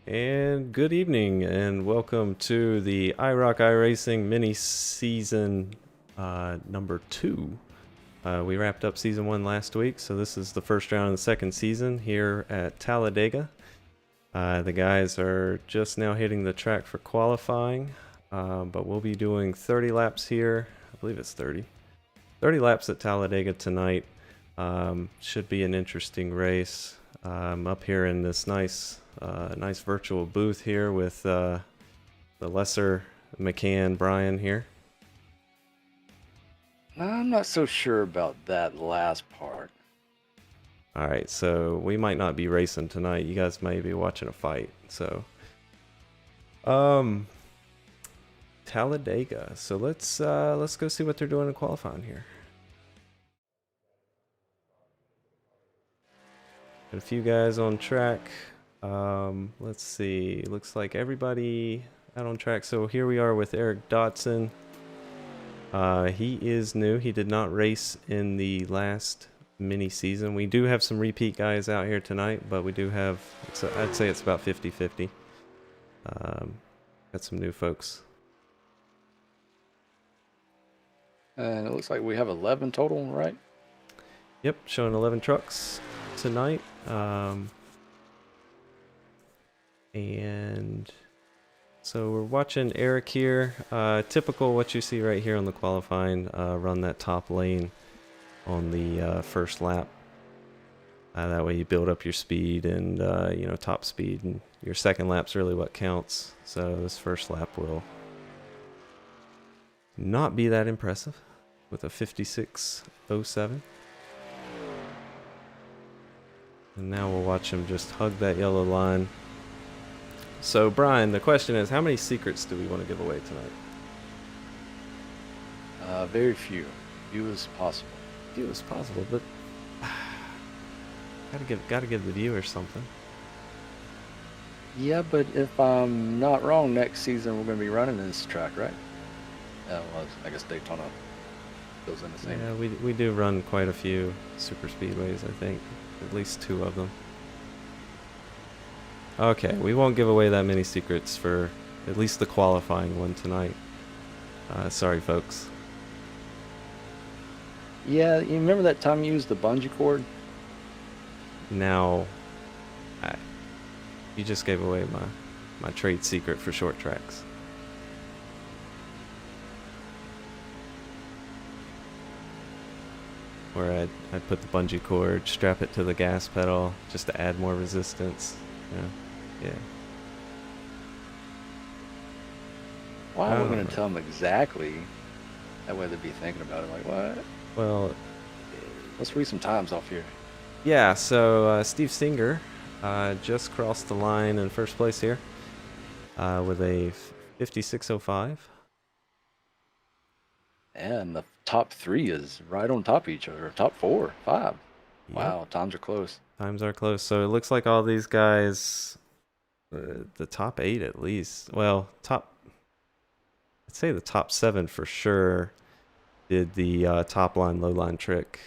And good evening, and welcome to the iROC iRacing mini season number 2. We wrapped up season 1 last week, so this is the first round of the second season here at Talladega. The guys are just now hitting the track for qualifying, but we'll be doing 30 laps here. I believe it's 30. 30 laps at Talladega tonight. Should be an interesting race. Up here in this nice virtual booth here with the lesser McCann Brian here. I'm not so sure about that last part. All right, so we might not be racing tonight. You guys may be watching a fight. So, Talladega. So let's go see what they're doing in qualifying here. Got a few guys on track. Let's see. Looks like everybody out on track. So here we are with Eric Dotson. He is new. He did not race in the last mini season. We do have some repeat guys out here tonight, but we do have, I'd say it's about 50-50. Got some new folks. And it looks like we have 11 total, right? Yep, showing 11 trucks tonight. And so we're watching Eric here. Typical what you see right here on the qualifying. Run that top lane on the first lap. That way you build up your speed and top speed, and your second lap's really what counts. So this first lap will not be that impressive with a 56.07. And now we'll watch him just hug that yellow line. So Brian, the question is, how many secrets do we want to give away tonight? Very few. Few as possible. Few as possible, but gotta give the viewers something. Yeah, but if I'm not wrong, next season we're going to be running this track, right? Well, I guess Daytona goes in the same. Yeah, we do run quite a few super speedways, I think. At least 2 of them. Okay, we won't give away that many secrets for at least the qualifying one tonight. Sorry, folks. Yeah, you remember that time you used the bungee cord? Now, you just gave away my trade secret for short tracks. Where I'd put the bungee cord, strap it to the gas pedal just to add more resistance. Yeah. Well, I wasn't going to tell them exactly. That way they'd be thinking about it like, what? Well, let's read some times off here. Yeah, so Steve Singer just crossed the line in first place here with a 56.05. And the top 3 is right on top of each other. Top 4, 5. Yep. Wow, times are close. Times are close. So it looks like all these guys, the top 8 at least. Well, I'd say the top 7 for sure did the top line, low line trick.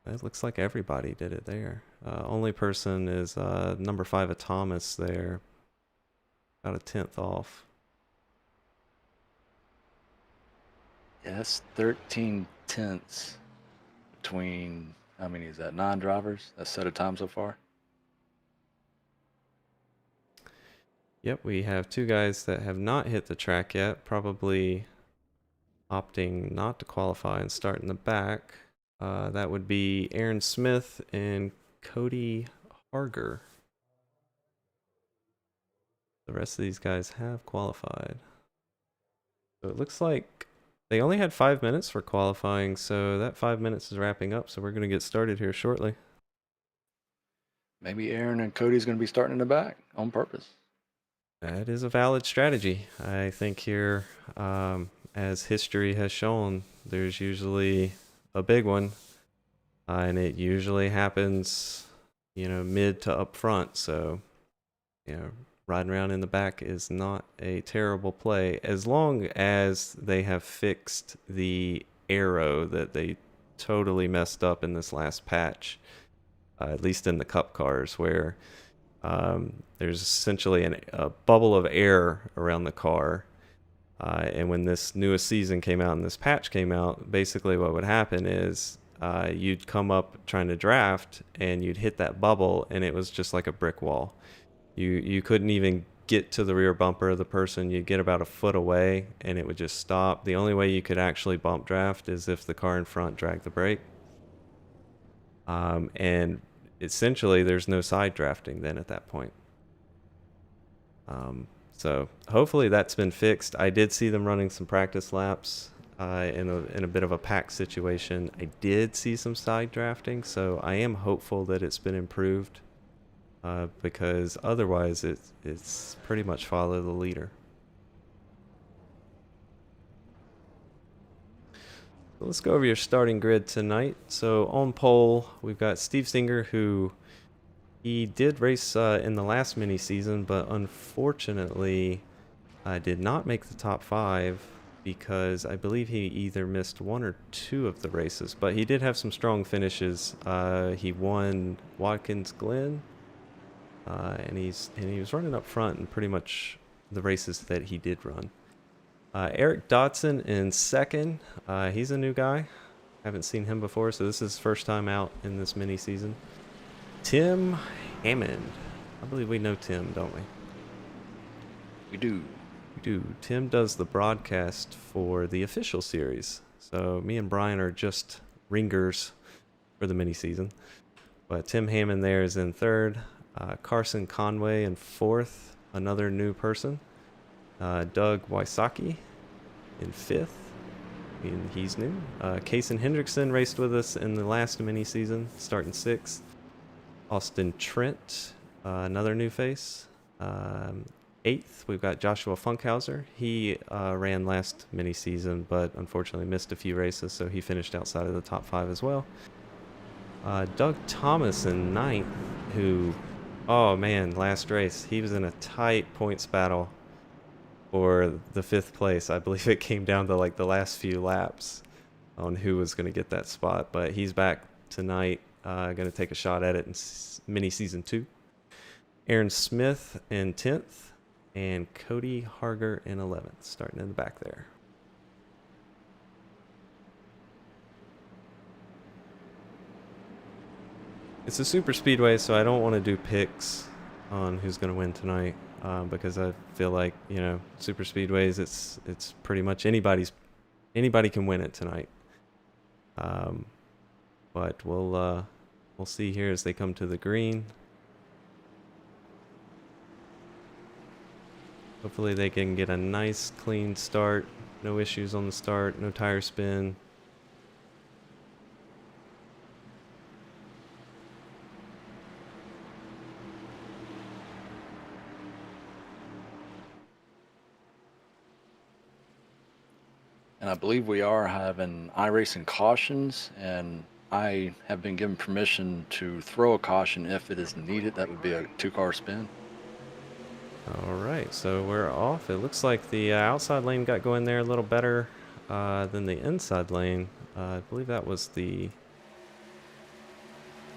It looks like everybody did it there. Only person is number 5 of Thomas there. About a 10th off. Yeah, that's 13 tenths between, how many is that, 9 drivers? That's set of time so far? Yep, we have 2 guys that have not hit the track yet, probably opting not to qualify and start in the back. That would be Aaron Smith and Cody Harger. The rest of these guys have qualified. So it looks like they only had 5 minutes for qualifying, so that 5 minutes is wrapping up, so we're going to get started here shortly. Maybe Aaron and Cody's going to be starting in the back on purpose. That is a valid strategy. I think here, as history has shown, there's usually a big one, and it usually happens, mid to up front. So, riding around in the back is not a terrible play, as long as they have fixed the aero that they totally messed up in this last patch, at least in the cup cars, where There's essentially a bubble of air around the car. And when this newest season came out and this patch came out, basically what would happen is you'd come up trying to draft and you'd hit that bubble and it was just like a brick wall. You couldn't even get to the rear bumper of the person. You'd get about a foot away and it would just stop. The only way you could actually bump draft is if the car in front dragged the brake. And essentially there's no side drafting then at that point. So hopefully that's been fixed. I did see them running some practice laps in a bit of a pack situation. I did see some side drafting, so I am hopeful that it's been improved because otherwise it's pretty much follow the leader. So let's go over your starting grid tonight. So on pole, we've got Steve Singer, who he did race in the last mini season, but unfortunately did not make the top 5 because I believe he either missed 1 or 2 of the races. But he did have some strong finishes. He won Watkins Glen, and he was running up front in pretty much the races that he did run. Eric Dodson in second. He's a new guy. Haven't seen him before, so this is his first time out in this mini season. Tim Hammond. I believe we know Tim, don't we? We do. We do. Tim does the broadcast for the official series. So me and Brian are just ringers for the mini season. But Tim Hammond there is in third. Carson Conway in fourth. Another new person. Doug Wysocki in fifth. And he's new. Kason Hendrickson raced with us in the last mini season, starting sixth. Austin Trent, another new face. Eighth, we've got Joshua Funkhauser. He ran last mini season, but unfortunately missed a few races, so he finished outside of the top 5 as well. Doug Thomas in ninth, who, oh man, last race, he was in a tight points battle for the 5th place. I believe it came down to like the last few laps on who was going to get that spot, but he's back tonight. Going to take a shot at it in mini season 2. Aaron Smith in 10th and Cody Harger in 11th, starting in the back there. It's a super speedway, so I don't want to do picks on who's going to win tonight because I feel like, you know, super speedways, it's pretty much anybody can win it tonight. But we'll see here as they come to the green. Hopefully they can get a nice clean start. No issues on the start, no tire spin. And I believe we are having iRacing cautions, and I have been given permission to throw a caution if it is needed. That would be a 2-car spin. All right, so we're off. It looks like the outside lane got going there a little better than the inside lane. I believe that was the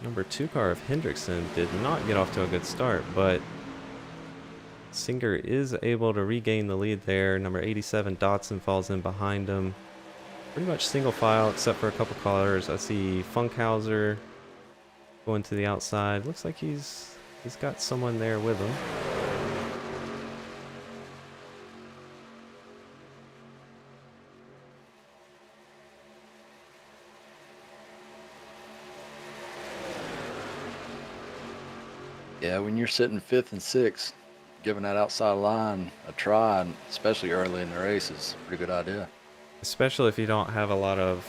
number 2 car of Hendrickson. Did not get off to a good start, but Singer is able to regain the lead there. Number 87, Dodson, falls in behind him. Pretty much single file except for a couple cars. I see Funkhauser going to the outside. Looks like he's got someone there with him. Yeah, when you're sitting 5th and 6th, giving that outside line a try, especially early in the race, is a pretty good idea. Especially if you don't have a lot of,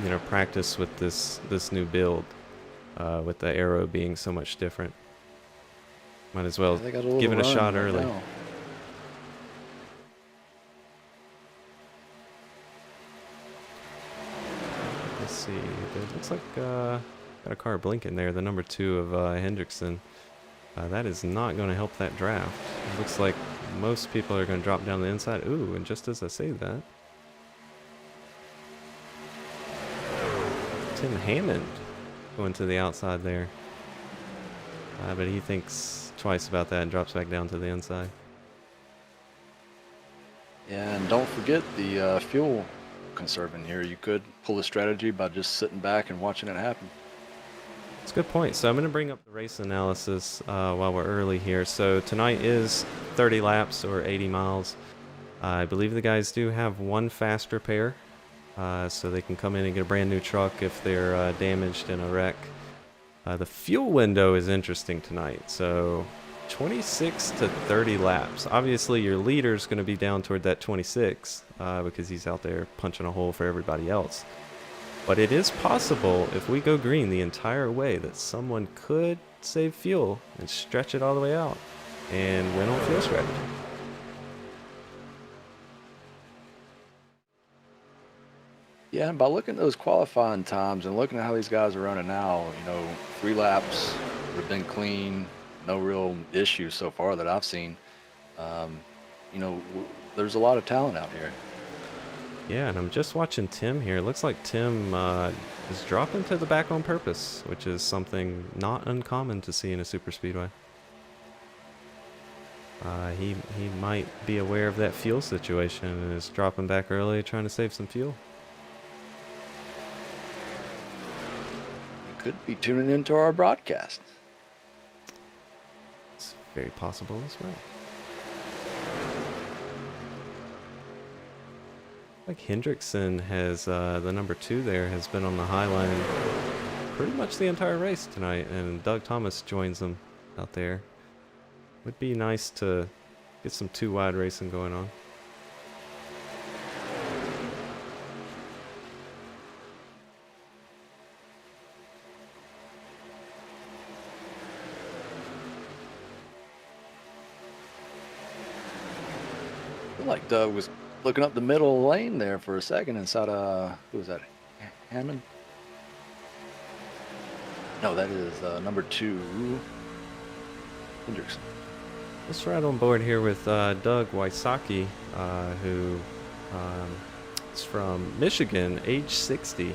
you know, practice with this new build, with the aero being so much different. Might as well give it a shot early. Now. Let's see. It looks like got a car blinking there. The number 2 of Hendrickson. That is not going to help that draft. It looks like most people are going to drop down the inside. Ooh, and just as I say that, Tim Hammond going to the outside there. But he thinks twice about that and drops back down to the inside. And don't forget the fuel conserving here. You could pull a strategy by just sitting back and watching it happen. That's a good point. So I'm going to bring up the race analysis while we're early here. So tonight is 30 laps or 80 miles. I believe the guys do have one fast repair, so they can come in and get a brand new truck if they're damaged in a wreck. The fuel window is interesting tonight. So 26 to 30 laps. Obviously, your leader's going to be down toward that 26 because he's out there punching a hole for everybody else. But it is possible, if we go green the entire way, that someone could save fuel and stretch it all the way out and win on fuel strategy. Yeah, and by looking at those qualifying times and looking at how these guys are running now, 3 laps have been clean, no real issues so far that I've seen. There's a lot of talent out here. Yeah, and I'm just watching Tim here. It looks like Tim is dropping to the back on purpose, which is something not uncommon to see in a super speedway. He might be aware of that fuel situation and is dropping back early, trying to save some fuel. You could be tuning into our broadcast. It's very possible as well. Like Hendrickson has, the number 2 there, has been on the high line pretty much the entire race tonight, and Doug Thomas joins them out there. Would be nice to get some 2-wide racing going on. I feel like Doug was looking up the middle lane there for a second inside who was that? Hammond? No, that is number 2, Hendrickson. Let's ride on board here with Doug Wysocki, who is from Michigan, age 60. He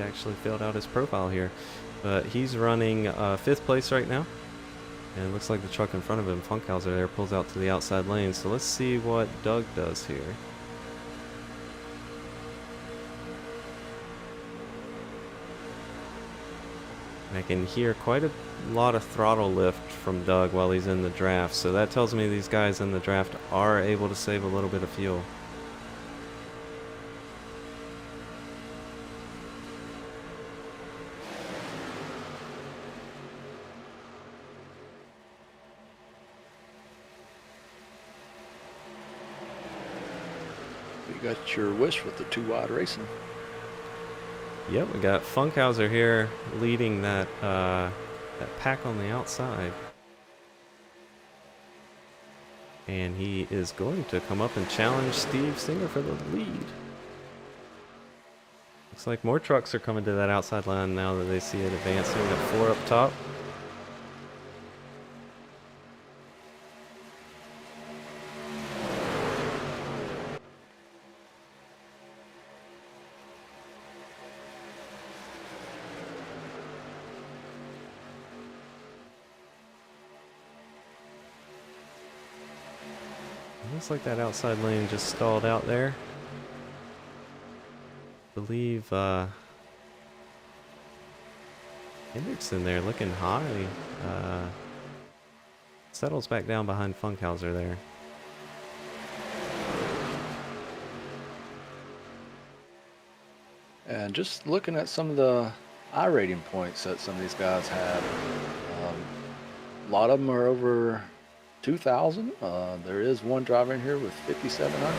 actually filled out his profile here, but he's running 5th place right now. And it looks like the truck in front of him, Funkhauser there, pulls out to the outside lane. So let's see what Doug does here. And I can hear quite a lot of throttle lift from Doug while he's in the draft. So that tells me these guys in the draft are able to save a little bit of fuel. You got your wish with the 2-wide racing. Yep, we got Funkhauser here leading that pack on the outside. And he is going to come up and challenge Steve Singer for the lead. Looks like more trucks are coming to that outside line now that they see it advancing. We got 4 up top. Looks like that outside lane just stalled out there. I believe Hendrickson there looking high. Settles back down behind Funkhauser there. And just looking at some of the iRating points that some of these guys have, a lot of them are over 2,000. There is one driver in here with 5,700.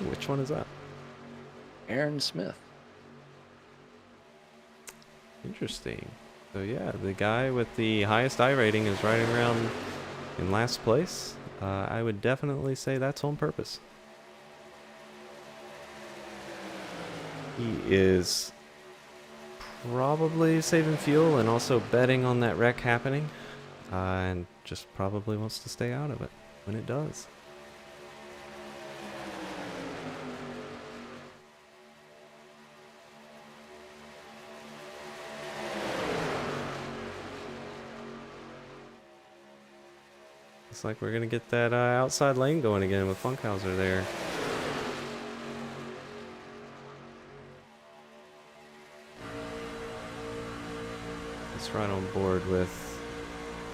Which one is that? Aaron Smith. Interesting. So yeah, the guy with the highest I rating is riding around in last place. I would definitely say that's on purpose. He is probably saving fuel and also betting on that wreck happening. And just probably wants to stay out of it when it does. Looks like we're going to get that outside lane going again with Funkhauser there. Let's ride on board with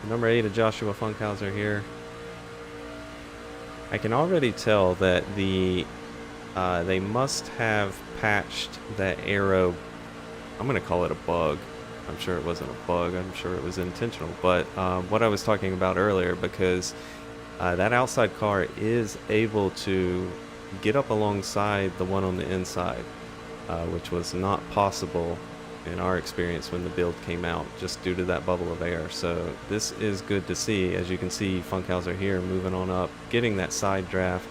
number 8 of Joshua Funkhauser here. I can already tell that they must have patched that arrow. I'm going to call it a bug. I'm sure it wasn't a bug. I'm sure it was intentional. But what I was talking about earlier, because that outside car is able to get up alongside the one on the inside, which was not possible in our experience when the build came out, just due to that bubble of air. So this is good to see. As you can see, Funkhauser here moving on up, getting that side draft.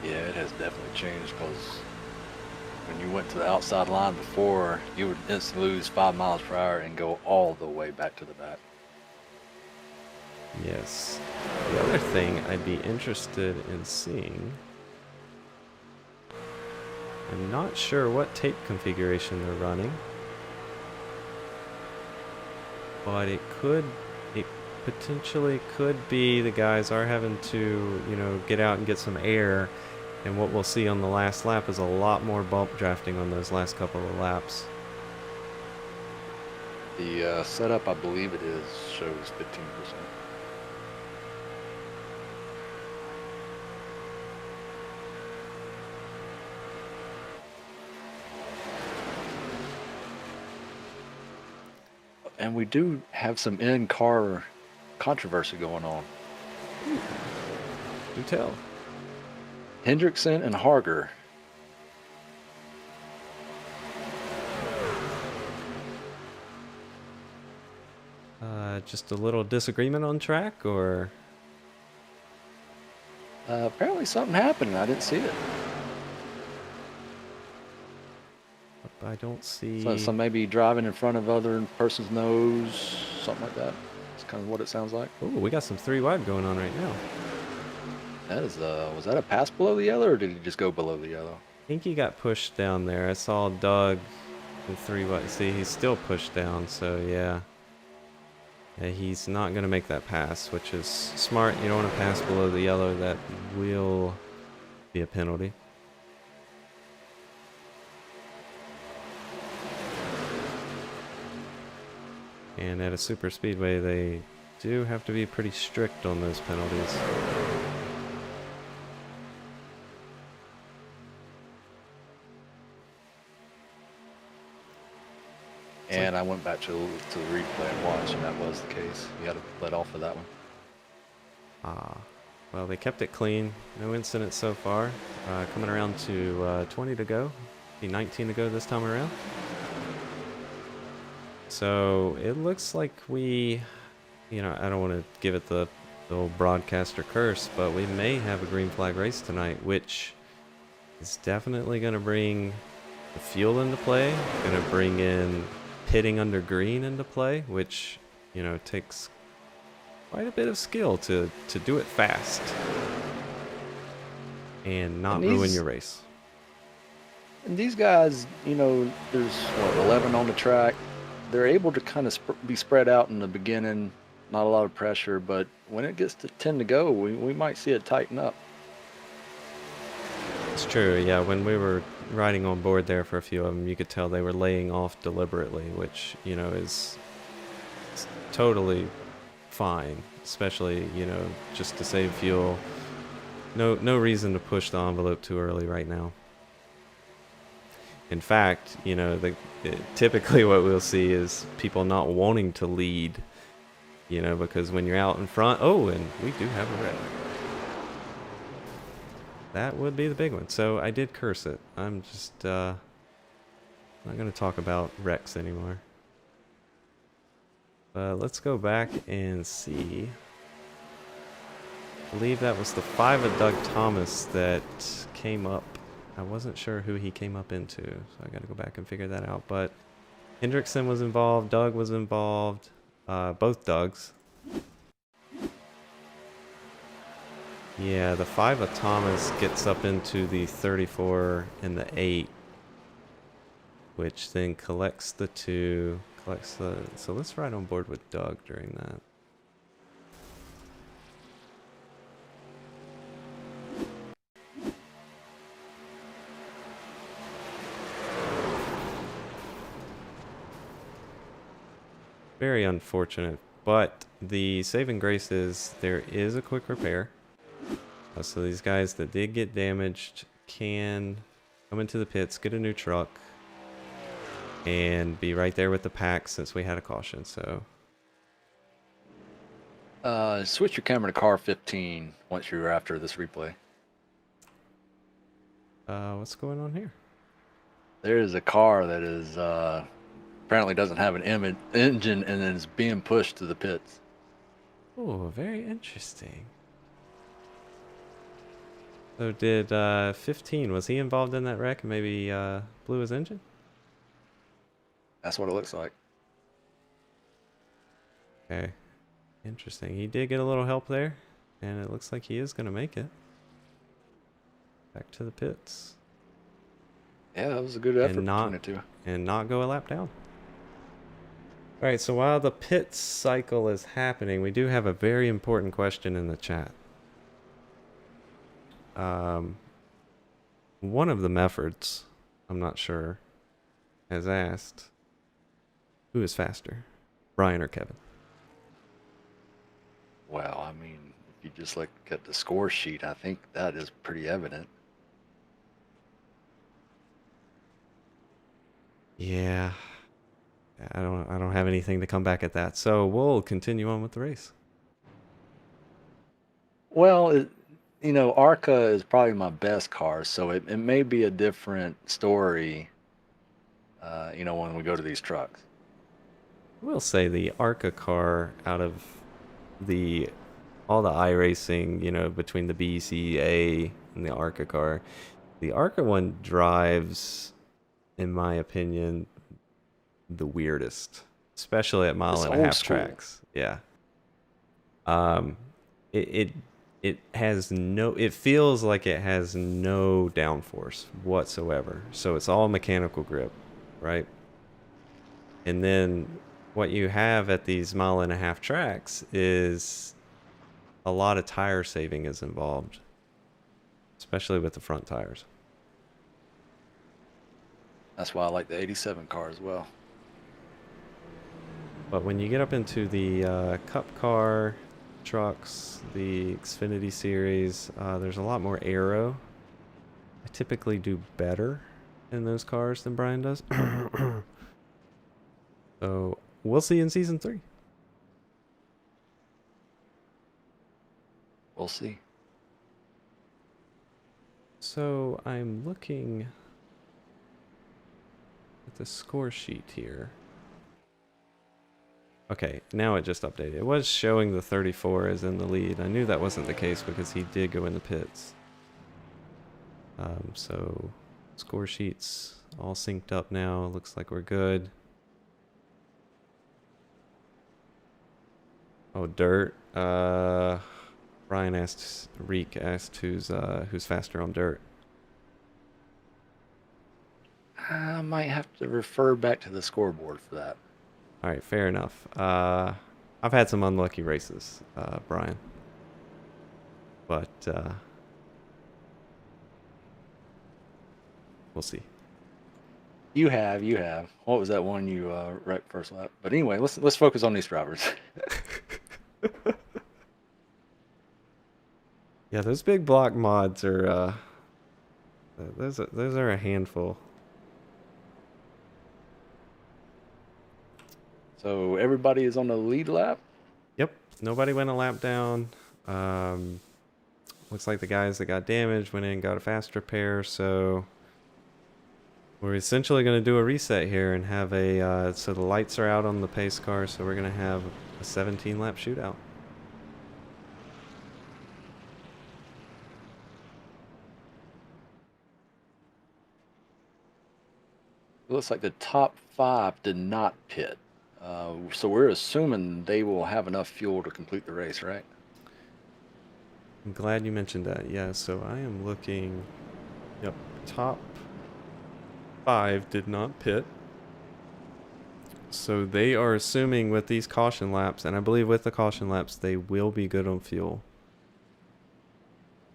Yeah, it has definitely changed, because when you went to the outside line before, you would instantly lose 5 miles per hour and go all the way back to the back. Yes. The other thing I'd be interested in seeing, I'm not sure what tape configuration they're running, but it potentially could be the guys are having to, get out and get some air, and what we'll see on the last lap is a lot more bump drafting on those last couple of laps. The setup, I believe it is, shows 15%. And we do have some in-car controversy going on. Do tell. Hendrickson and Harger. Just a little disagreement on track, or? Apparently something happened and I didn't see it. I don't see. So maybe driving in front of other person's nose, something like that. That's kind of what it sounds like. Oh, we got some 3 wide going on right now. That is, was that a pass below the yellow, or did he just go below the yellow? I think he got pushed down there. I saw Doug in 3 wide. See, he's still pushed down, so yeah. Yeah, he's not going to make that pass, which is smart. You don't want to pass below the yellow. That will be a penalty. And at a super speedway, they do have to be pretty strict on those penalties. And I went back to the replay and watched, and that was the case. You had to let off of that one. Well, they kept it clean. No incidents so far. Coming around to 20 to go. Be 19 to go this time around. So it looks like we, I don't want to give it the old broadcaster curse, but we may have a green flag race tonight, which is definitely going to bring the fuel into play, going to bring in pitting under green into play, which, takes quite a bit of skill to do it fast and not ruin your race. And these guys, there's 11 on the track. They're able to kind of be spread out in the beginning, not a lot of pressure, but when it gets to 10 to go, we might see it tighten up. It's true, yeah. When we were riding on board there for a few of them, you could tell they were laying off deliberately, which, is totally fine, especially, just to save fuel. No reason to push the envelope too early right now. In fact, typically what we'll see is people not wanting to lead, because when you're out in front, and we do have a wreck. That would be the big one. So I did curse it. I'm just not going to talk about wrecks anymore. Let's go back and see. I believe that was the 5 of Doug Thomas that came up. I wasn't sure who he came up into, so I got to go back and figure that out. But Hendrickson was involved, Doug was involved, both Dougs. Yeah, the 5 of Thomas gets up into the 34 and the 8. which then collects the two, collects the, so let's ride on board with Doug during that. Very unfortunate, but the saving grace is there is a quick repair. So these guys that did get damaged can come into the pits, get a new truck, and be right there with the pack since we had a caution. So Switch your camera to car 15 once you're after this replay. what's going on here? There is a car that is apparently doesn't have an engine and is being pushed to the pits. Oh, very interesting. So did 15, was he involved in that wreck and maybe blew his engine? That's what it looks like. Okay, interesting. He did get a little help there, and it looks like he is going to make it. Back to the pits. Yeah, that was a good effort And not, between the two. and not go a lap down. Alright, so while the pit cycle is happening, we do have a very important question in the chat. One of the Meffords, I'm not sure, has asked, who is faster, Brian or Kevin? Well, I mean, if you just look at the score sheet, I think that is pretty evident. Yeah, I don't have anything to come back at that. So we'll continue on with the race. Well, ARCA is probably my best car, so it may be a different story, when we go to these trucks. I will say the ARCA car out of all the iRacing, between the BCA and the ARCA car, the ARCA one drives, in my opinion, the weirdest, especially at mile and a half tracks. Yeah. It has no, it feels like it has no downforce whatsoever. So it's all mechanical grip, right? And then what you have at these mile and a half tracks is a lot of tire saving is involved, especially with the front tires. That's why I like the 87 car as well. But when you get up into the Cup car trucks, the Xfinity series, there's a lot more aero. I typically do better in those cars than Brian does. So we'll see in season 3. We'll see. So I'm looking at the score sheet here. Okay, now it just updated. It was showing the 34 as in the lead. I knew that wasn't the case because he did go in the pits. So score sheets all synced up now. Looks like we're good. Oh, dirt. Brian asked, Reek asked who's faster on dirt. I might have to refer back to the scoreboard for that. All right, fair enough. I've had some unlucky races, Brian. But we'll see. You have. What was that one you wrecked first lap? But anyway, let's focus on these drivers. Yeah, those big block mods are those are a handful. So everybody is on the lead lap? Yep, nobody went a lap down. Looks like the guys that got damaged went in and got a fast repair, so we're essentially going to do a reset here and have a, so the lights are out on the pace car, so we're going to have a 17 lap shootout. It looks like the top 5 did not pit. So we're assuming they will have enough fuel to complete the race, right? I'm glad you mentioned that. Yeah, so I am looking, yep, top 5 did not pit. So they are assuming with these caution laps, and I believe with the caution laps, they will be good on fuel.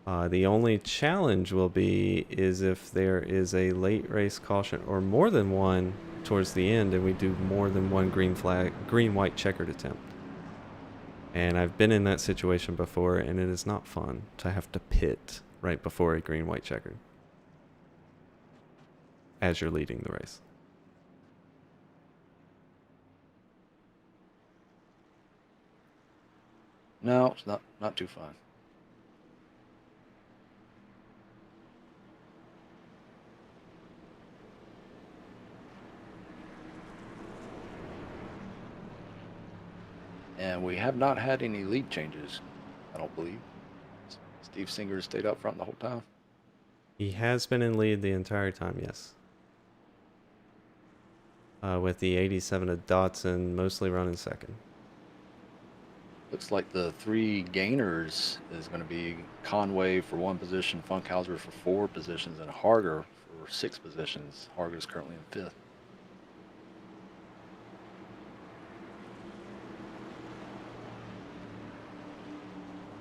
The only challenge will be is if there is a late race caution or more than one towards the end, and we do more than one green white checkered attempt. And I've been in that situation before, and it is not fun to have to pit right before a green white checkered as you're leading the race. No, it's not too fun. And we have not had any lead changes, I don't believe. Steve Singer stayed up front the whole time. He has been in lead the entire time, yes. With the 87 of Dotson mostly running second. Looks like the 3 gainers is going to be Conway for 1 position, Funkhauser for 4 positions, and Harger for 6 positions. Harger is currently in 5th.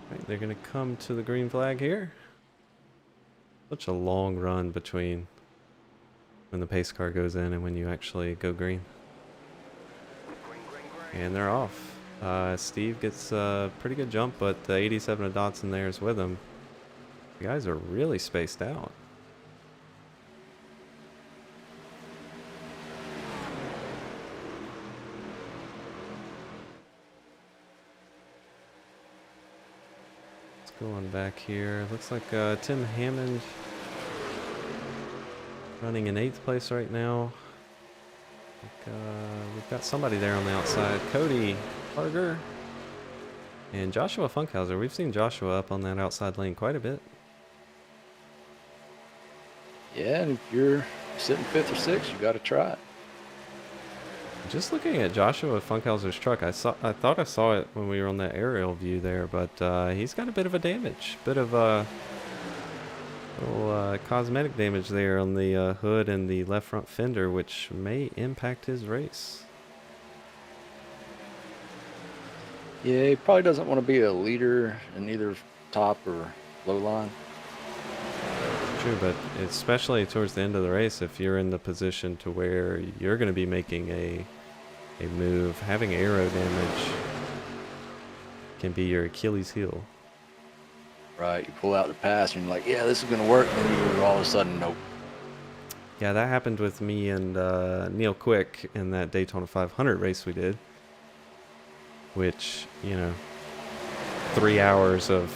Right, they're going to come to the green flag here. Such a long run between when the pace car goes in and when you actually go green. And they're off. Steve gets a pretty good jump, but the 87 of Dotson there is with him. The guys are really spaced out. Let's go on back here. Looks like Tim Hammond running in 8th place right now. We've got somebody there on the outside. Cody Harger and Joshua Funkhauser. We've seen Joshua up on that outside lane quite a bit. Yeah, and if you're sitting 5th or 6th, you got to try it. Just looking at Joshua Funkhauser's truck, I thought I saw it when we were on that aerial view there, but he's got a bit of a damage, bit of a little cosmetic damage there on the hood and the left front fender, which may impact his race. Yeah, he probably doesn't want to be a leader in either top or low line. True, but especially towards the end of the race, if you're in the position to where you're going to be making a move, having aero damage can be your Achilles heel. Right, you pull out the pass and you're like, yeah, this is going to work, and then you're all of a sudden, nope. Yeah, that happened with me and Neil Quick in that Daytona 500 race we did, which, 3 hours of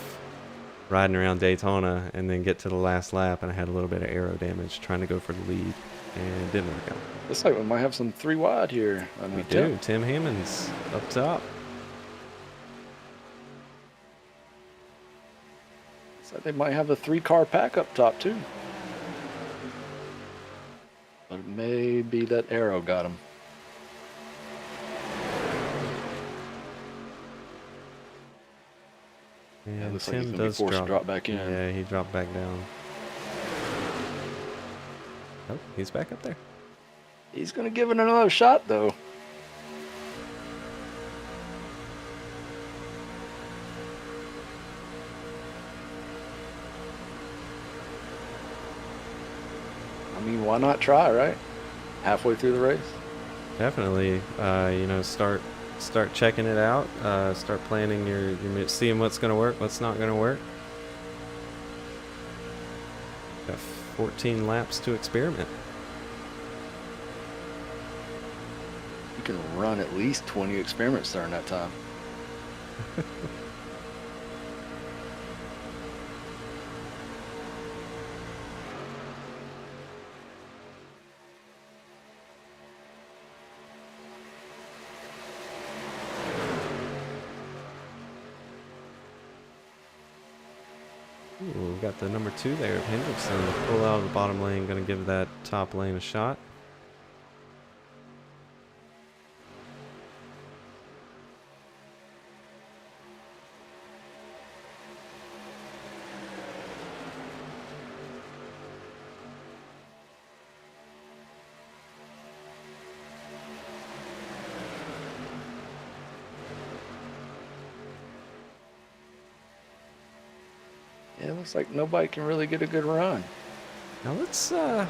riding around Daytona and then get to the last lap, and I had a little bit of aero damage trying to go for the lead, and it didn't work out. Looks like we might have some 3 wide here. We do. Tim Hammond's up top. Looks like they might have a 3-car pack up top too. But it may be that arrow got him. And Yeah, looks Tim like he's gonna be forced to drop back in. Yeah, he dropped back down. Oh, he's back up there. He's going to give it another shot, though. I mean, why not try, right? Halfway through the race. Definitely, start checking it out. Start planning your seeing what's going to work, what's not going to work. Got 14 laps to experiment. You can run at least 20 experiments during that time. Ooh, we got the number 2 there of Hendrickson. Pull out of the bottom lane, going to give that top lane a shot. Yeah, it looks like nobody can really get a good run. Now let's go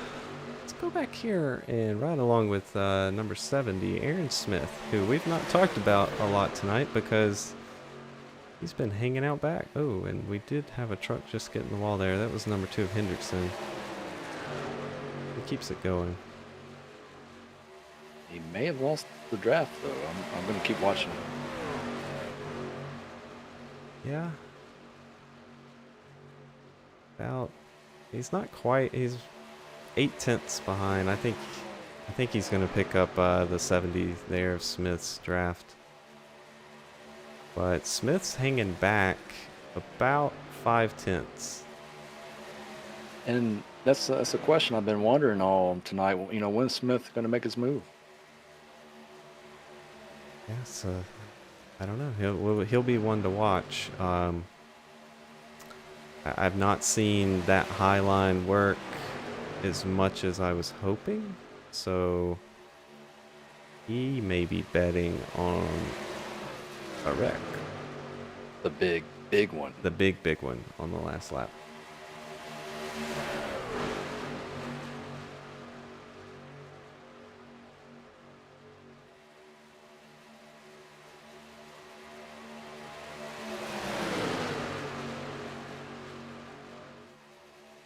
back here and ride along with number 70, Aaron Smith, who we've not talked about a lot tonight because he's been hanging out back. Oh, and we did have a truck just get in the wall there. That was number 2 of Hendrickson. He keeps it going. He may have lost the draft, though. I'm going to keep watching. Yeah. He's not quite. He's 8/10 behind. I think he's going to pick up the 70 there of Smith's draft. But Smith's hanging back about 5/10. And that's a question I've been wondering all tonight. You know, when's Smith going to make his move? Yeah, so I don't know. He'll be one to watch. I've not seen that high line work as much as I was hoping, so he may be betting on a wreck. The big one. The big one on the last lap.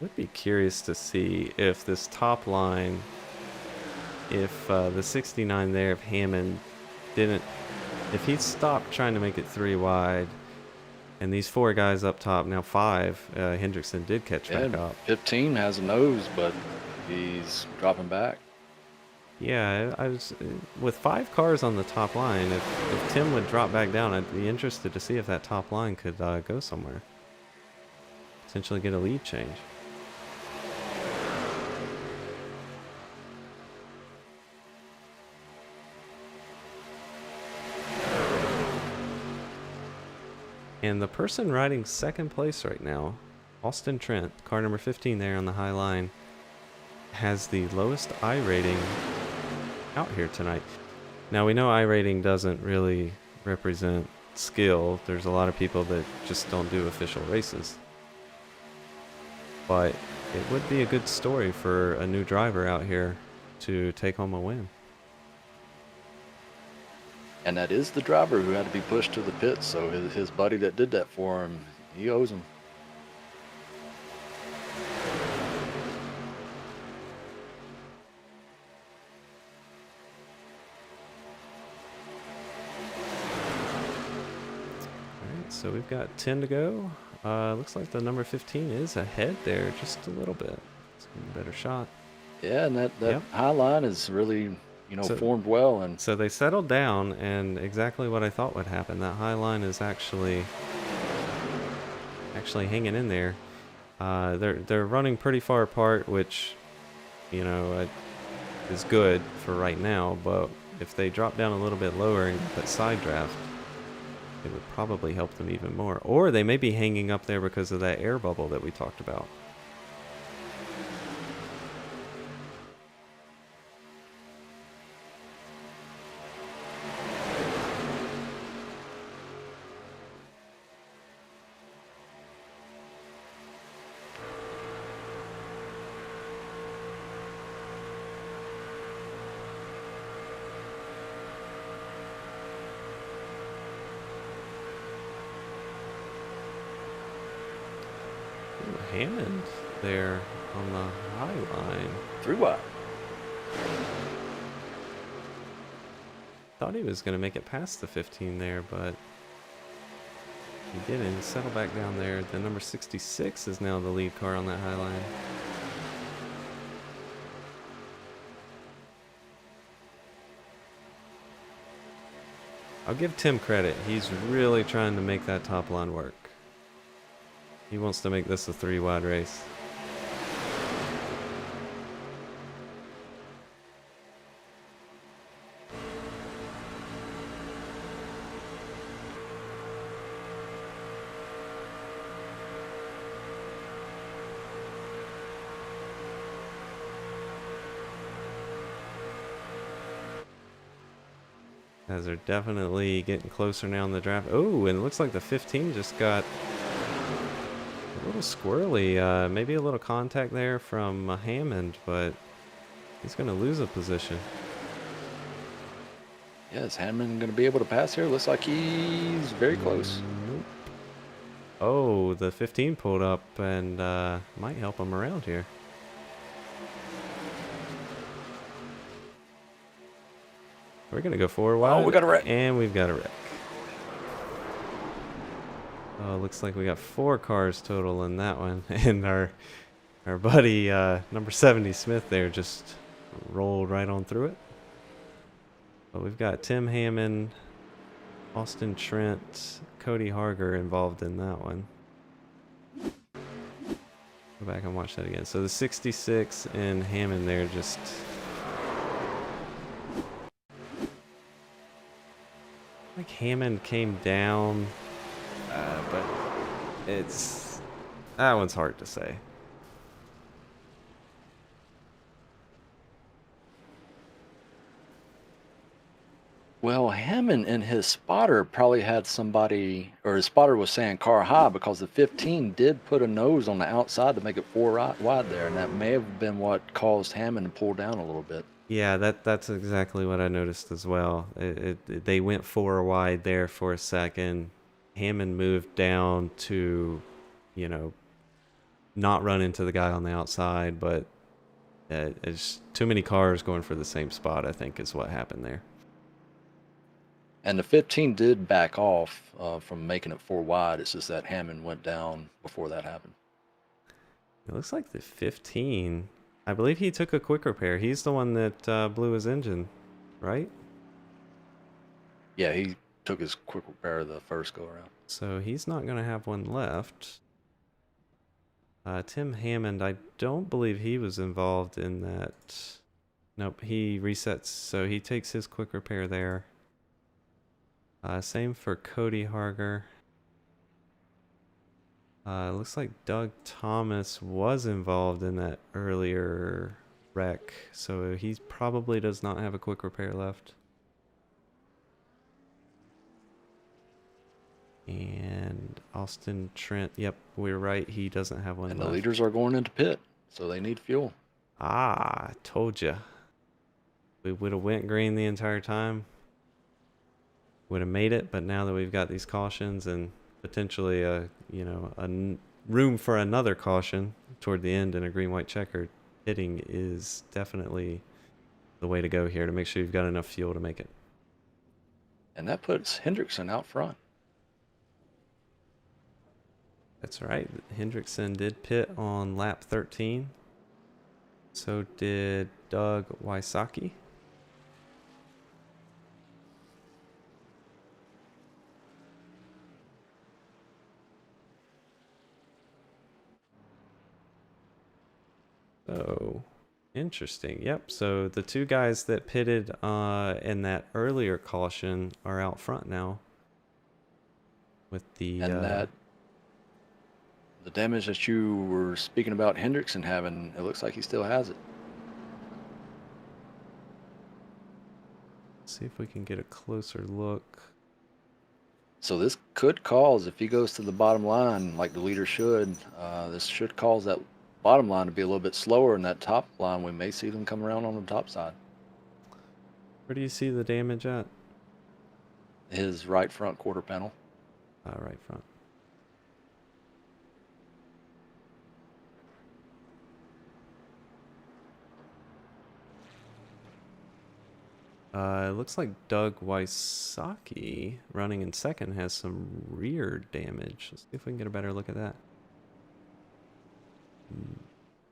Would be curious to see if this top line, if the 69 there of Hammond if he stopped trying to make it 3 wide, and these 4 guys up top, now 5, Hendrickson did catch back up. 15 has a nose, but he's dropping back. Yeah, I was with 5 cars on the top line. If Tim would drop back down, I'd be interested to see if that top line could go somewhere, potentially get a lead change. And the person riding second place right now, Austin Trent, car number 15 there on the high line, has the lowest I rating out here tonight. Now we know I rating doesn't really represent skill. There's a lot of people that just don't do official races. But it would be a good story for a new driver out here to take home a win. And that is the driver who had to be pushed to the pits, so his buddy that did that for him, he owes him. Alright, so we've got 10 to go. Looks like the number 15 is ahead there just a little bit. It's a better shot. Yeah, and that Yep. high line is really, formed well. And So they settled down, and exactly what I thought would happen. That high line is actually hanging in there. They're running pretty far apart, which is good for right now. But if they drop down a little bit lower and get that side draft, it would probably help them even more. Or they may be hanging up there because of that air bubble that we talked about. Hammond there on the high line. 3 wide. Thought he was going to make it past the 15 there, but he didn't. Settle back down there. The number 66 is now the lead car on that high line. I'll give Tim credit. He's really trying to make that top line work. He wants to make this a 3 wide race. As they're definitely getting closer now in the draft. Oh, and it looks like the 15 just got a little squirrely. Maybe a little contact there from Hammond, but he's going to lose a position. Yeah, is Hammond going to be able to pass here? Looks like he's very close. Nope. Oh, the 15 pulled up and might help him around here. We're going to go forward wide. Oh, we got a wreck. And we've got a wreck. Oh, looks like we got 4 cars total in that one. And our buddy, number 70 Smith there, just rolled right on through it. But we've got Tim Hammond, Austin Trent, Cody Harger involved in that one. Go back and watch that again. So the 66 and Hammond there just... like Hammond came down, but it's... that one's hard to say. Well, Hammond and his spotter probably had somebody, or his spotter was saying car high because the 15 did put a nose on the outside to make it 4 wide there, and that may have been what caused Hammond to pull down a little bit. Yeah, that's exactly what I noticed as well. They went 4 wide there for a second. Hammond moved down to, you know, not run into the guy on the outside, but it's too many cars going for the same spot, I think, is what happened there. And the 15 did back off from making it 4 wide. It's just that Hammond went down before that happened. It looks like the 15, I believe he took a quick repair. He's the one that blew his engine, right? Yeah, he took his quick repair the first go around. So he's not going to have one left. Tim Hammond, I don't believe he was involved in that. Nope, he resets, so he takes his quick repair there. Same for Cody Harger. Looks like Doug Thomas was involved in that earlier wreck, so he probably does not have a quick repair left. And Austin Trent, yep, we're right, he doesn't have one And left. the leaders are going into pit, so they need fuel. Ah, told ya. We would have went green the entire time. Would have made it, but now that we've got these cautions and potentially room for another caution toward the end in a green-white checker, hitting is definitely the way to go here to make sure you've got enough fuel to make it. And that puts Hendrickson out front. That's right. Hendrickson did pit on lap 13. So did Doug Wysocki. So, interesting. Yep. So the 2 guys that pitted in that earlier caution are out front now. With the And the damage that you were speaking about Hendrickson having, it looks like he still has it. see if we can get a closer look. So this could cause, if he goes to the bottom line like the leader should, this should cause that bottom line to be a little bit slower, and that top line we may see them come around on the top side. Where do you see the damage at? His right front quarter panel. Right front. It looks like Doug Wysocki, running in second, has some rear damage. Let's see if we can get a better look at that.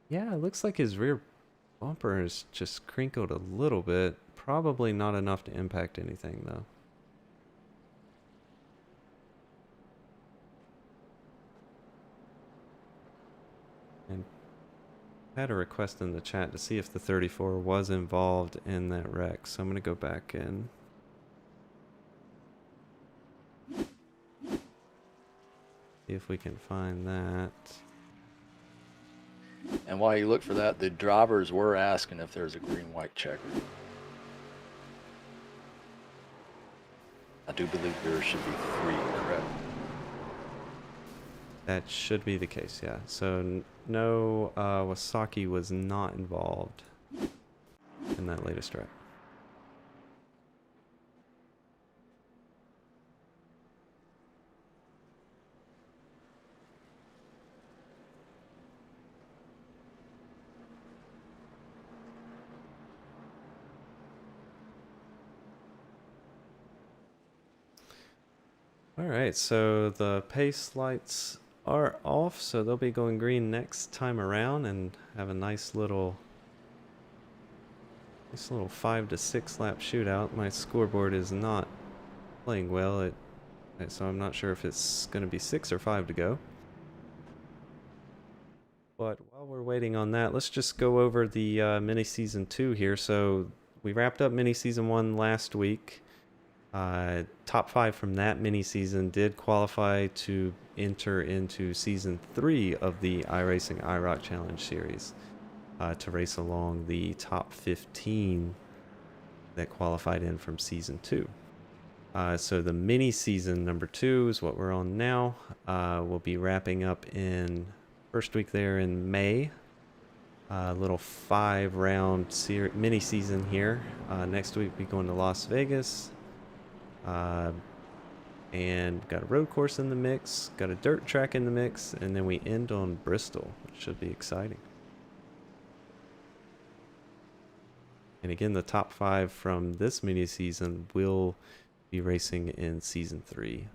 Yeah, it looks like his rear bumper is just crinkled a little bit. Probably not enough to impact anything, though. And I had a request in the chat to see if the 34 was involved in that wreck, so I'm going to go back and see if we can find that. And while you look for that, the drivers were asking if there's a green-white checker. I do believe there should be 3, correct? That should be the case, yeah. So no, Wasaki was not involved in that latest wreck. Alright, so the pace lights are off, so they'll be going green next time around and have a nice little 5 to 6 lap shootout. My scoreboard is not playing well, so I'm not sure if it's going to be 6 or 5 to go. But while we're waiting on that, let's just go over the mini season 2 here. So we wrapped up mini season 1 last week. Top 5 from that mini season did qualify to enter into season 3 of the iRacing iROC Challenge series to race along the top 15 that qualified in from season 2. So the mini season number 2 is what we're on now. We'll be wrapping up in first week there in May. A little 5-round mini season here. Next week we'll be going to Las Vegas. And got a road course in the mix, got a dirt track in the mix, and then we end on Bristol, which should be exciting. And again, the top 5 from this mini season will be racing in season 3,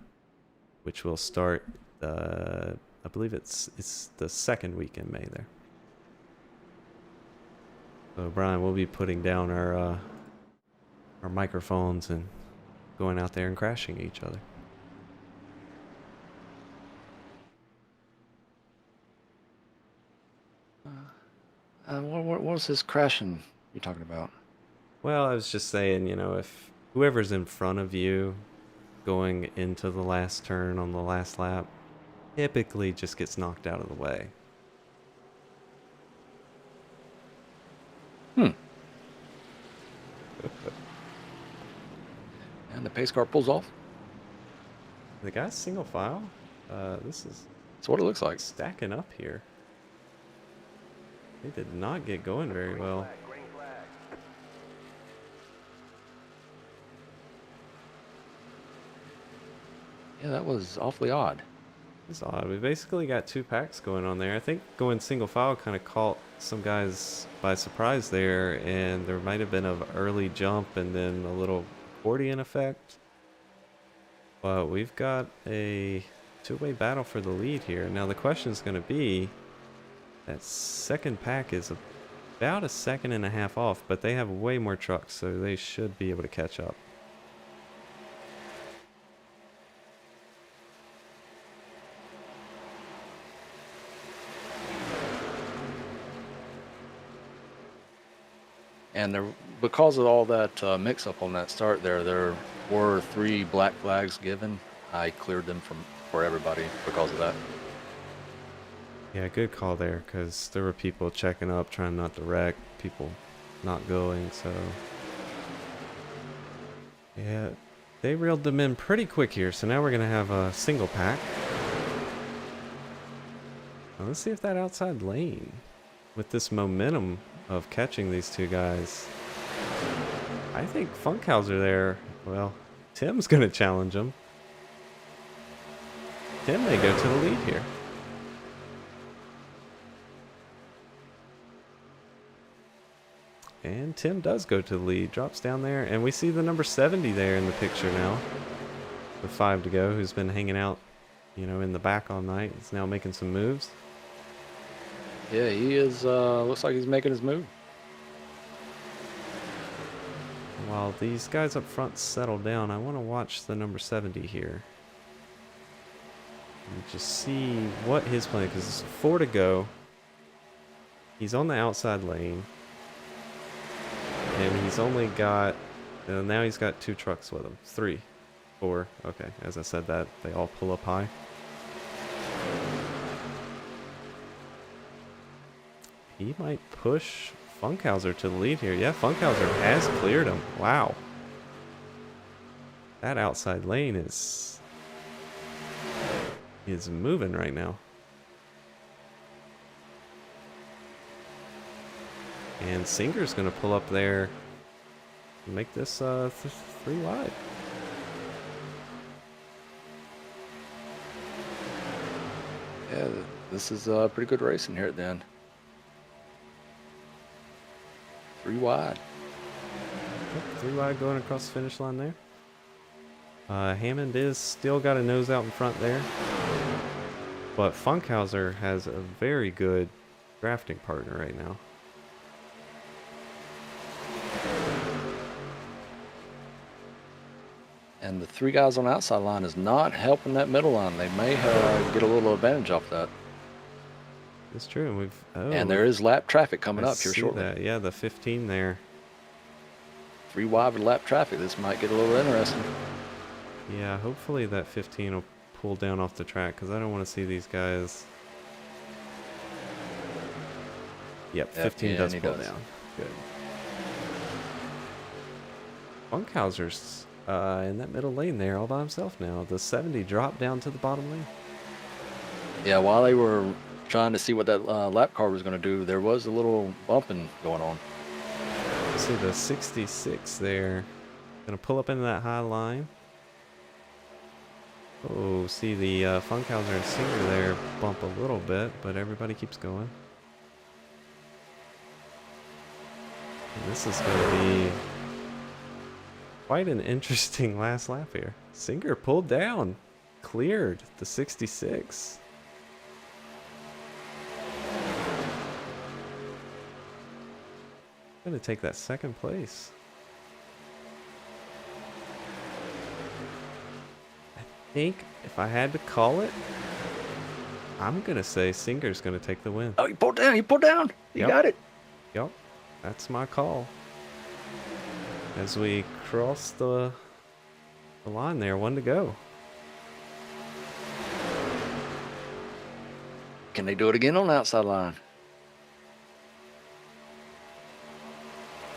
which will start I believe it's the second week in May there. So Brian, we'll be putting down our microphones and going out there and crashing each other. What was this crashing you're talking about? Well, I was just saying, you know, if whoever's in front of you going into the last turn on the last lap typically just gets knocked out of the way. And the pace car pulls off. The guy's single file. This is That's what it looks like. stacking up here. They did not get going very well. Yeah, that was awfully odd. It's odd. We basically got 2 packs going on there. I think going single file kind of caught some guys by surprise there, and there might have been an early jump and then a little accordion effect. But we've got a 2-way battle for the lead here. Now the question is going to be, that second pack is about 1.5 seconds off, but they have way more trucks, so they should be able to catch up. And there, because of all that mix-up on that start there were 3 black flags given. I cleared them for everybody because of that. Yeah, good call there, because there were people checking up, trying not to wreck, people not going, so... Yeah, they reeled them in pretty quick here, so now we're going to have a single pack. Now let's see if that outside lane, with this momentum of catching these 2 guys, I think Funkhauser there, well, Tim's going to challenge him. Tim may go to the lead here. And Tim does go to the lead, drops down there, and we see the number 70 there in the picture now, with 5 to go, who's been hanging out, you know, in the back all night. He's now making some moves. Yeah, he is, looks like he's making his move. While these guys up front settle down, I want to watch the number 70 here. And just see what his plan, because it's 4 to go. He's on the outside lane. And he's only got, now he's got 2 trucks with him. 3, 4, okay, as I said that, they all pull up high. He might push Funkhauser to the lead here. Yeah, Funkhauser has cleared him. Wow. That outside lane is... is moving right now. And Singer's going to pull up there and make this 3 wide. Yeah, this is pretty good racing here at the end. 3 wide. Yep, 3 wide going across the finish line there. Hammond is still got a nose out in front there. But Funkhauser has a very good drafting partner right now. And the 3 guys on the outside line is not helping that middle line. They may get a little advantage off that. It's true. And there is lap traffic coming up here shortly. That. Yeah, the 15 there. 3 wide with lap traffic. This might get a little interesting. Yeah, hopefully that 15 will pull down off the track because I don't want to see these guys. Yep, 15 does pull down. Good. Funkhauser's in that middle lane there all by himself now. The 70 dropped down to the bottom lane. Yeah, while they were trying to see what that lap car was going to do, there was a little bumping going on. See the 66 there. Going to pull up into that high line. Oh, see the Funkhauser and Singer there bump a little bit, but everybody keeps going. And this is going to be quite an interesting last lap here. Singer pulled down, cleared the 66. Going to take that second place. I think if I had to call it, I'm going to say Singer's going to take the win. Oh, he pulled down. He pulled down. He got it. Yep. That's my call. As we cross the line there, 1 to go. Can they do it again on the outside line?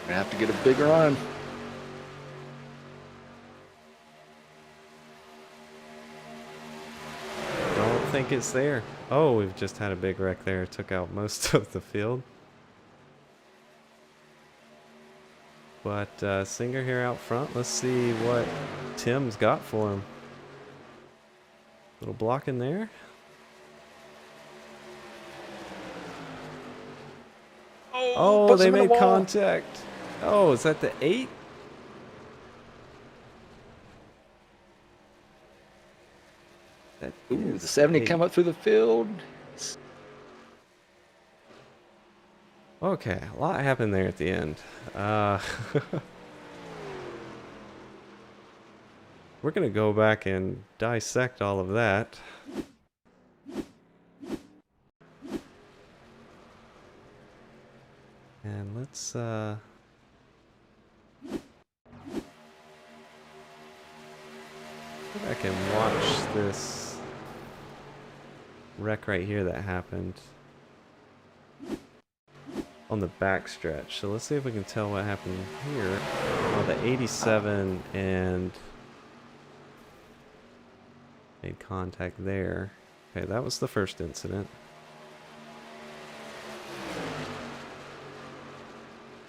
We're going to have to get a big run. Don't think it's there. Oh, we've just had a big wreck there. Took out most of the field. But Singer here out front. Let's see what Tim's got for him. Little block in there. Oh, they made contact. Oh, is that the 8? Ooh, the 70 come up through the field. Okay, a lot happened there at the end. We're going to go back and dissect all of that. And let's go back and watch this wreck right here that happened on the back stretch. So let's see if we can tell what happened here. Oh, the 87 and made contact there. Okay, that was the first incident.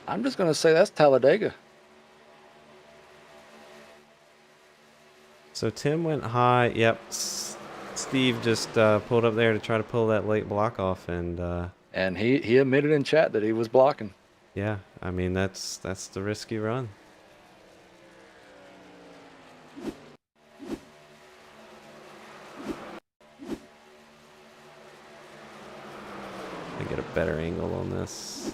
I'm just going to say that's Talladega. So Tim went high. Yep. Steve just pulled up there to try to pull that late block off, and he admitted in chat that he was blocking. Yeah, I mean that's the risky run. I get a better angle on this.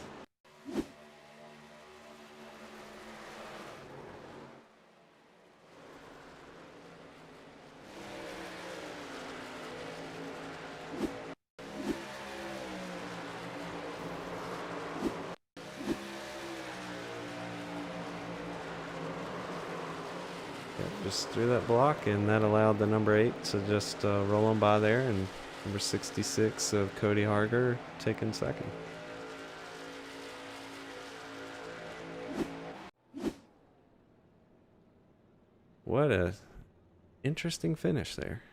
Just threw that block, and that allowed the number 8 to just roll on by there, and number 66 of Cody Harger taking second. What a interesting finish there.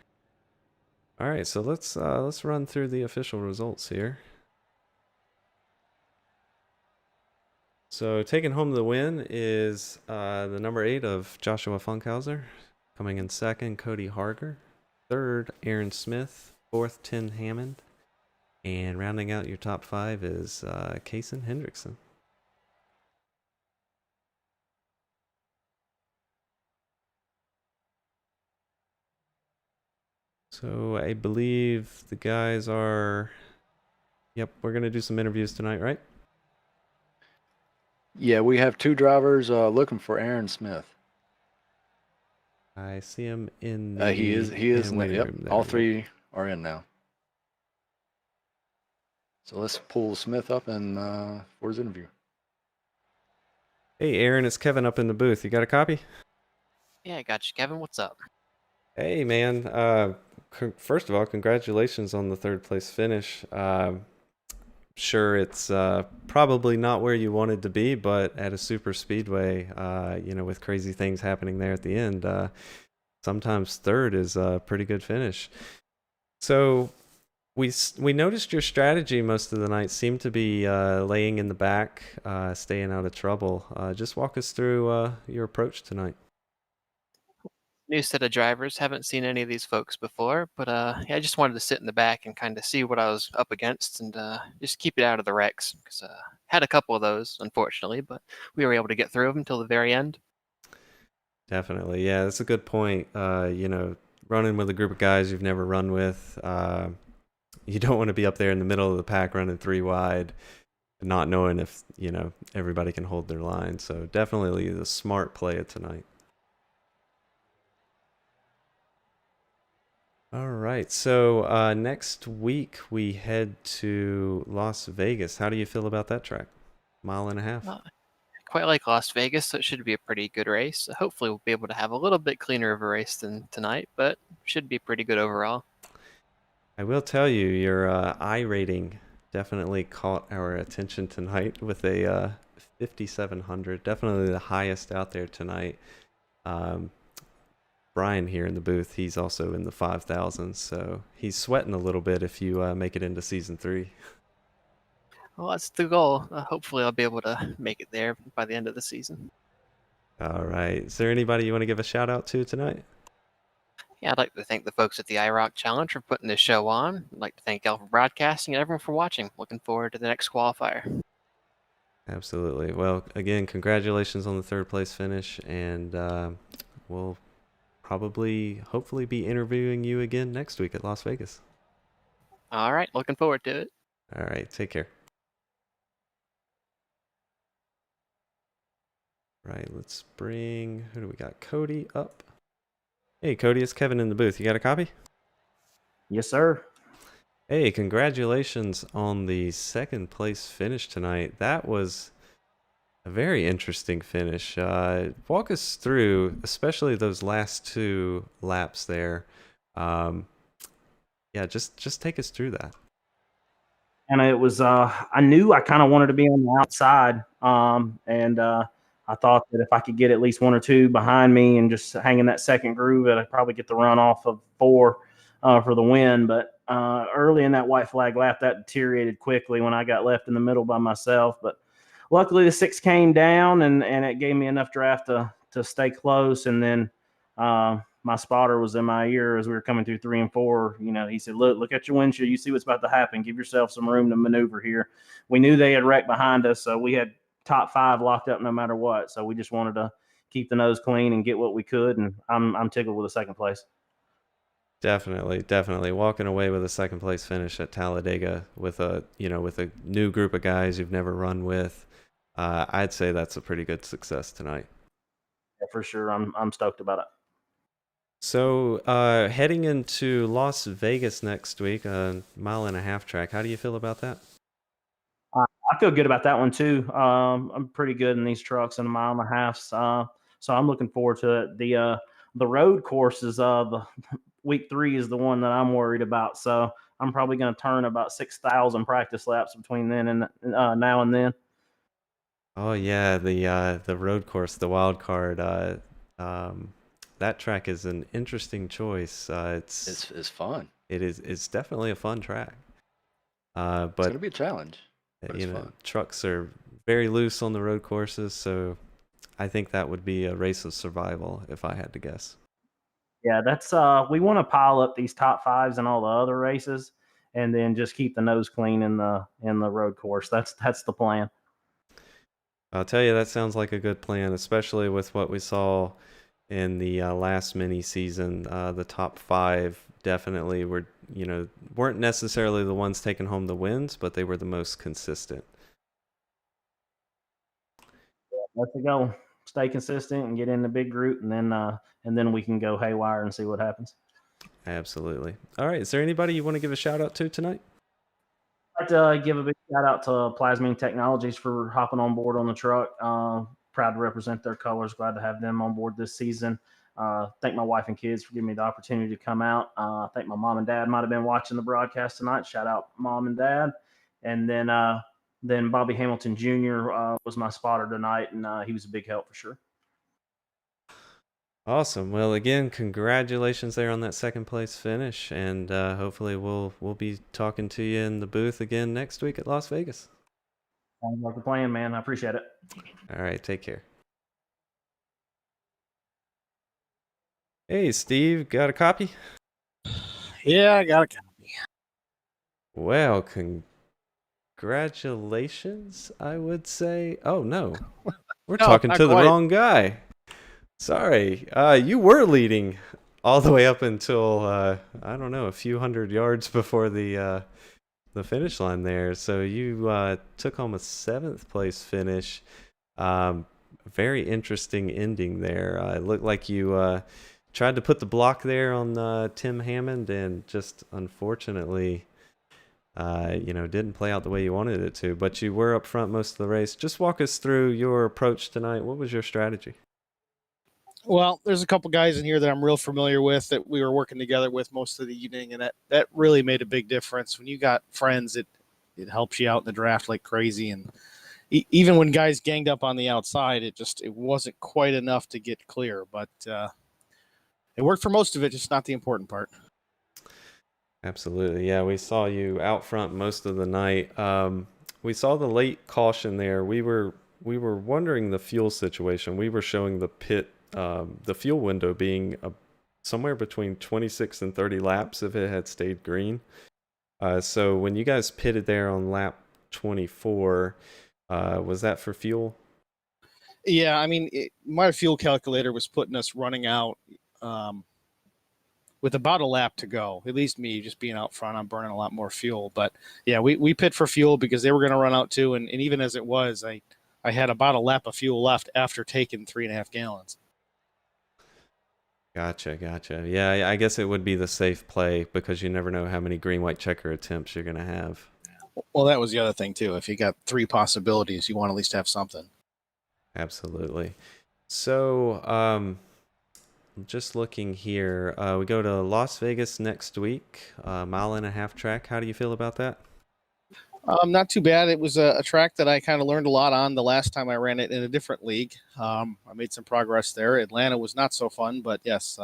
All right, so let's run through the official results here. So taking home the win is the number 8 of Joshua Funkhauser. Coming in second, Cody Harger. Third, Aaron Smith. Fourth, Tim Hammond. And rounding out your top 5 is Kason Hendrickson. So I believe the guys are... Yep, we're going to do some interviews tonight, right? Yeah, we have 2 drivers looking for Aaron Smith. I see him in He is the in the, waiting yep. room there. All Yep. 3 are in now. So let's pull Smith up and for his interview. Hey, Aaron, it's Kevin up in the booth. You got a copy? Yeah, I got you, Kevin. What's up? Hey, man. First of all, congratulations on the 3rd place finish. Sure, it's probably not where you wanted to be, but at a super speedway, with crazy things happening there at the end, sometimes 3rd is a pretty good finish. So we noticed your strategy most of the night seemed to be laying in the back, staying out of trouble. Just walk us through your approach tonight. New set of drivers. Haven't seen any of these folks before, but yeah, I just wanted to sit in the back and kind of see what I was up against and just keep it out of the wrecks because had a couple of those, unfortunately, but we were able to get through them until the very end. Definitely, yeah, that's a good point. Running with a group of guys you've never run with, you don't want to be up there in the middle of the pack running 3 wide, not knowing if everybody can hold their line. So definitely the smart play of tonight. All right, so next week we head to Las Vegas. How do you feel about that track? 1.5 miles. Quite like Las Vegas, so it should be a pretty good race. Hopefully, we'll be able to have a little bit cleaner of a race than tonight, but should be pretty good overall. I will tell you, your I rating definitely caught our attention tonight with a 5,700. Definitely the highest out there tonight. Brian here in the booth, he's also in the 5,000, so he's sweating a little bit if you make it into season 3. Well, that's the goal. Hopefully, I'll be able to make it there by the end of the season. All right. Is there anybody you want to give a shout out to tonight? Yeah, I'd like to thank the folks at the iROC Challenge for putting this show on. I'd like to thank y'all for broadcasting and everyone for watching. Looking forward to the next qualifier. Absolutely. Well, again, congratulations on the 3rd place finish, and we'll hopefully be interviewing you again next week at Las Vegas. All right, looking forward to it. All right, take care. Right, let's bring, who do we got? Cody up. Hey, Cody, it's Kevin in the booth. You got a copy? Yes, sir. Hey, congratulations on the 2nd place finish tonight. That was a very interesting finish. Walk us through, especially those last 2 laps there. Yeah, just take us through that. And it was, I knew I kind of wanted to be on the outside. And I thought that if I could get at least 1 or 2 behind me and just hang in that second groove, I'd probably get the run off of 4 for the win. But early in that white flag lap, that deteriorated quickly when I got left in the middle by myself. But luckily the 6 came down and it gave me enough draft to stay close. And then my spotter was in my ear as we were coming through 3 and 4. He said, look at your windshield. You see what's about to happen. Give yourself some room to maneuver here. We knew they had wrecked behind us, so we had top 5 locked up no matter what. So we just wanted to keep the nose clean and get what we could. And I'm tickled with the 2nd place. Definitely walking away with a 2nd place finish at Talladega with a new group of guys you've never run with. I'd say that's a pretty good success tonight. Yeah, for sure. I'm stoked about it. So heading into Las Vegas next week, a 1.5 mile track. How do you feel about that? I feel good about that one too. I'm pretty good in these trucks in 1.5 miles. So I'm looking forward to it. The road course is the week 3 is the one that I'm worried about. So I'm probably going to turn about 6,000 practice laps between then and now and then. Oh yeah, the road course, the wild card. That track is an interesting choice. It's fun. it's definitely a fun track. It's But gonna be a challenge. But it's fun. trucks are very loose on the road courses, so I think that would be a race of survival if I had to guess. Yeah, that's we want to pile up these top fives in all the other races, and then just keep the nose clean in the road course. That's the plan. I'll tell you, that sounds like a good plan, especially with what we saw in the last mini season. The top five definitely weren't necessarily the ones taking home the wins, but they were the most consistent. Let's go. Stay consistent and get in the big group, and then we can go haywire and see what happens. Absolutely. All right. Is there anybody you want to give a shout out to tonight? I'd like to give a big shout out to Plasmine Technologies for hopping on board on the truck. Proud to represent their colors. Glad to have them on board this season. Thank my wife and kids for giving me the opportunity to come out. I think my mom and dad might have been watching the broadcast tonight. Shout out mom and dad. And then Bobby Hamilton Jr. Was my spotter tonight, and he was a big help for sure. Awesome. Well, again, congratulations there on that second place finish, and hopefully we'll be talking to you in the booth again next week at Las Vegas. Sounds like the plan, man. I appreciate it. All right, take care. Hey, Steve, got a copy? Yeah, I got a copy. Well, congratulations, I would say. Oh, no. We're talking to the wrong guy. Sorry. You were leading all the way up until, I don't know, a few hundred yards before the finish line there. So you took home a 7th place finish. Very interesting ending there. It looked like you tried to put the block there on Tim Hammond and just unfortunately didn't play out the way you wanted it to, but you were up front most of the race. Just walk us through your approach tonight. What was your strategy? Well, there's a couple guys in here that I'm real familiar with that we were working together with most of the evening, and that really made a big difference. When you got friends, it helps you out in the draft like crazy. And even when guys ganged up on the outside, it wasn't quite enough to get clear, but it worked for most of it, just not the important part. Absolutely. Yeah, we saw you out front most of the night. We saw the late caution there. We were wondering the fuel situation. We were showing the pit, the fuel window being somewhere between 26 and 30 laps if it had stayed green. So when you guys pitted there on lap 24, was that for fuel? Yeah, I mean, my fuel calculator was putting us running out with about a lap to go. At least me, just being out front, I'm burning a lot more fuel. But yeah, we pit for fuel because they were going to run out too. And even as it was, I had about a lap of fuel left after taking 3.5 gallons. Gotcha. Yeah, I guess it would be the safe play because you never know how many green-white checker attempts you're going to have. Well, that was the other thing too. If you got 3 possibilities, you want to at least have something. Absolutely. So, just looking here, we go to Las Vegas next week, 1.5-mile track. How do you feel about that? Not too bad. It was a track that I kind of learned a lot on the last time I ran it in a different league. I made some progress there. Atlanta was not so fun, but yes,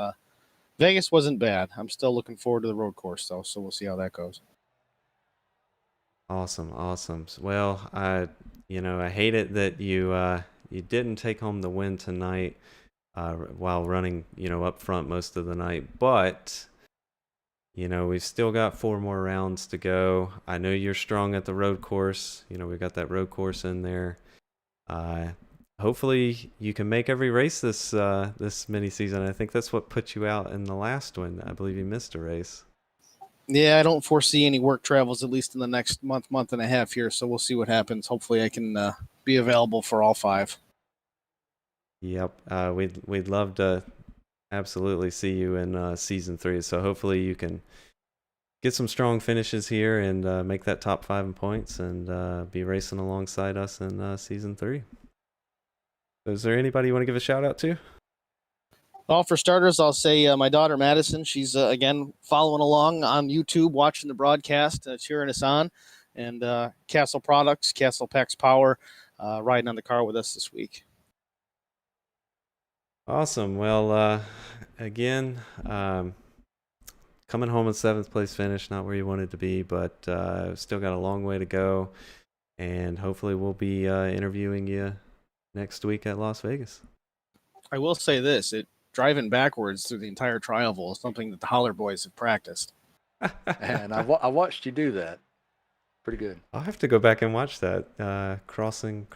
Vegas wasn't bad. I'm still looking forward to the road course, though, so we'll see how that goes. Awesome. Well, I hate it that you didn't take home the win tonight while running, up front most of the night, but we've still got 4 more rounds to go. I know you're strong at the road course. We've got that road course in there. Hopefully you can make every race this mini season. I think that's what put you out in the last one. I believe you missed a race. Yeah, I don't foresee any work travels, at least in the next month and a half here. So we'll see what happens. Hopefully I can be available for all 5. Yep. We'd love to absolutely see you in season 3. So hopefully you can get some strong finishes here and make that top 5 in points and be racing alongside us in season 3. So is there anybody you want to give a shout out to? Well, for starters, I'll say my daughter Madison. She's again following along on YouTube, watching the broadcast, cheering us on, and Castle Products, Castle Packs Power, riding on the car with us this week. Awesome. Well, again, coming home with 7th place finish, not where you wanted to be, but still got a long way to go. And hopefully we'll be interviewing you next week at Las Vegas. I will say this: driving backwards through the entire trial bowl is something that the Holler Boys have practiced. And I watched you do that. Pretty good. I'll have to go back and watch that, crossing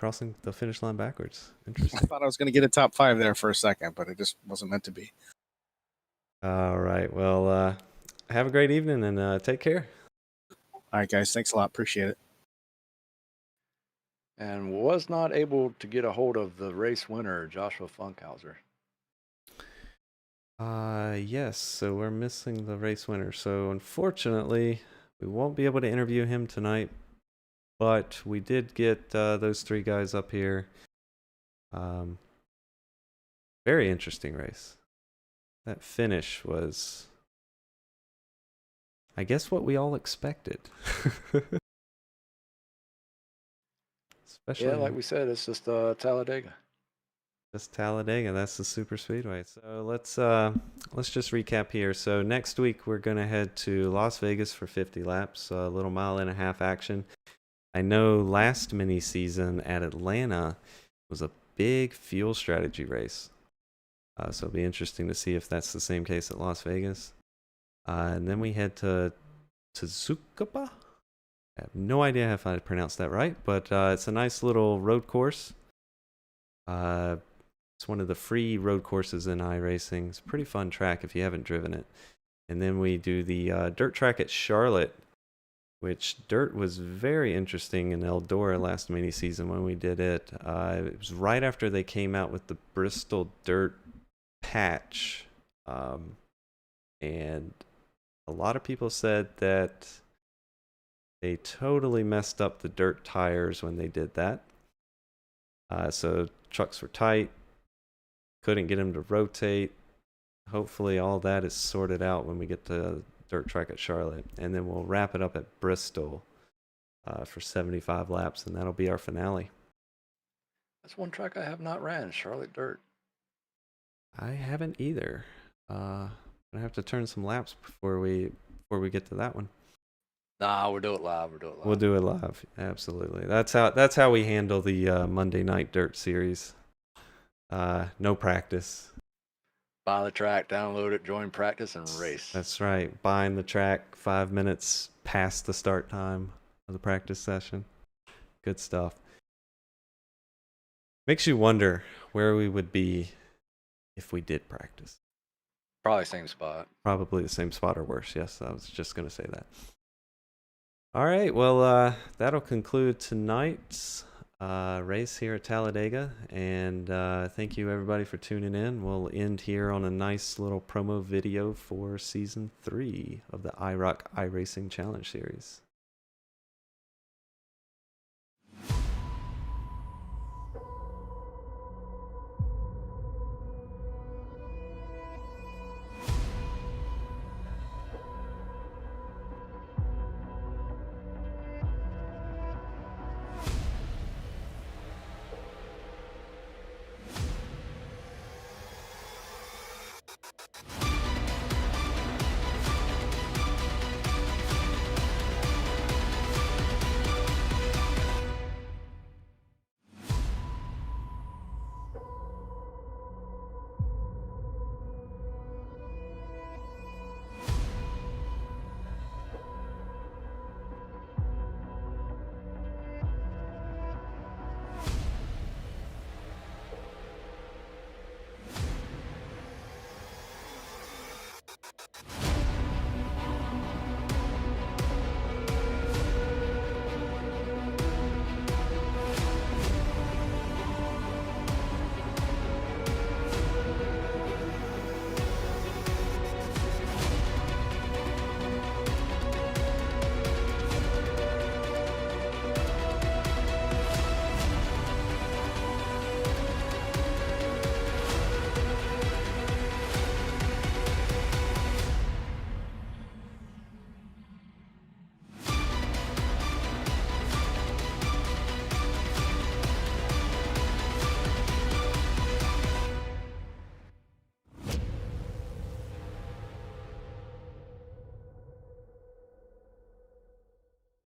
the finish line backwards. I Interesting. thought I was going to get a top 5 there for a second, but it just wasn't meant to be. All right. Well, have a great evening and take care. All right, guys. Thanks a lot. Appreciate it. And was not able to get a hold of the race winner, Joshua Funkhauser. Yes. So we're missing the race winner. So unfortunately, we won't be able to interview him tonight. But we did get those 3 guys up here. Very interesting race. That finish was, I guess, what we all expected. Especially, Yeah, like we said, it's just Talladega. just Talladega. That's the super speedway. So let's just recap here. So next week we're gonna head to Las Vegas for 50 laps, a little 1.5 mile action. I know last mini season at Atlanta was a big fuel strategy race. So it'll be interesting to see if that's the same case at Las Vegas. And then we head to Tsukuba. I have no idea if I pronounced that right, but it's a nice little road course. It's one of the free road courses in iRacing. It's a pretty fun track if you haven't driven it. And then we do the dirt track at Charlotte, which dirt was very interesting in Eldora last mini season when we did it. It was right after they came out with the Bristol dirt patch. And a lot of people said that they totally messed up the dirt tires when they did that. So trucks were tight, couldn't get them to rotate. Hopefully all that is sorted out when we get to dirt track at Charlotte. And then we'll wrap it up at Bristol for 75 laps, and that'll be our finale. That's one track I have not ran, Charlotte Dirt. I haven't either. I have to turn some laps before we get to that one. Nah, we'll do it live. We'll do it live. Absolutely. That's how we handle the Monday Night Dirt series. No practice. Buy the track, download it, join practice, and race. That's right. Buying the track 5 minutes past the start time of the practice session. Good stuff. Makes you wonder where we would be if we did practice. Probably same spot. Probably the same spot or worse. Yes, I was just going to say that. All right, well, that'll conclude tonight's race here at Talladega, and thank you everybody for tuning in. We'll end here on a nice little promo video for Season 3 of the iROC iRacing Challenge Series.